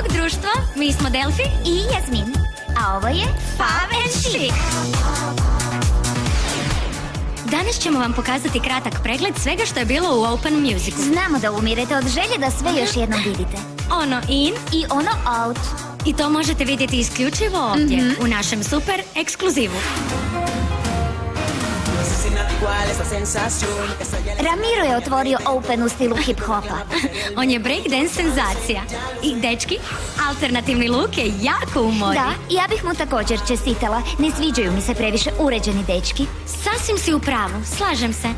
Bog društvo, mi smo Delfi i Jasmin. A ovo je Fav and Chic. Danas ćemo vam pokazati kratak pregled svega što je bilo u Open Musicu. Znamo da umirete od želje da sve još jednom vidite. Ono in i ono out. I to možete vidjeti isključivo ovdje, u našem super ekskluzivu. Ramiro je otvorio Open u stilu hip-hopa. On je breakdance senzacija. I dečki, alternativni look je jako u modi. Da, ja bih mu također čestitala. Ne sviđaju mi se previše uređeni dečki. Sasvim si u pravu, slažem se.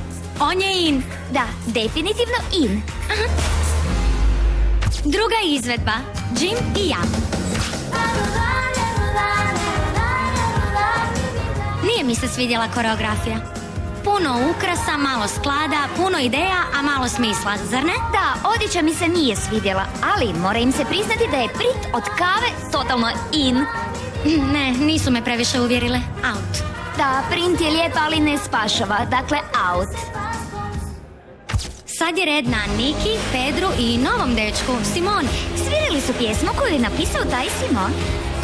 On je in. Da, definitivno in. Druga izvedba, Jim i ja. Nije mi se svidjela koreografija. Puno ukrasa, malo sklada, puno ideja, a malo smisla, zar ne? Da, odjeća mi se nije svidjela, ali mora im se priznati da je print od kave totalno in. Ne, nisu me previše uvjerile. Out. Da, print je lijep, ali ne spašava, dakle out. Sad je red na Niki, Pedru i novom dečku, Simoni. Svirali su pjesmu koju je napisao taj Simon.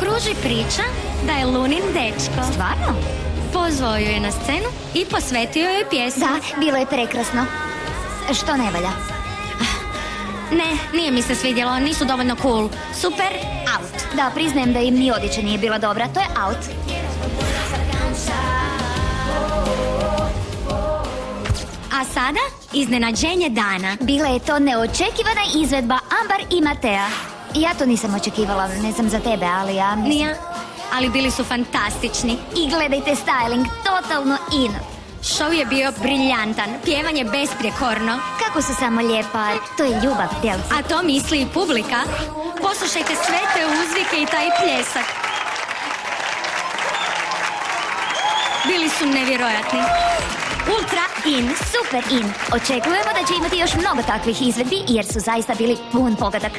Kruži priča da je Lunin dečko. Stvarno? Pozvao ju je na scenu i posvetio joj pjesmu. Da, bilo je prekrasno. Što ne valja? Ne, nije mi se svidjelo, nisu dovoljno cool. Super, out. Da, priznajem da im ni odjeća nije bila dobra, to je out. A sada, iznenađenje dana. Bila je to neočekivana izvedba Ambar i Matea. Ja to nisam očekivala, ne znam za tebe, ali ja mislim... Nija, ali bili su fantastični. I gledajte styling, totalno in. Show je bio briljantan, pjevanje besprijekorno. Kako su samo lijep par, to je ljubav, Delfi. A to misli i publika. Poslušajte sve te uzvike i taj pljesak. Bili su nevjerojatni. Ultra in. Super in. Očekujemo da će imati još mnogo takvih izvedbi jer su zaista bili pun pogodak.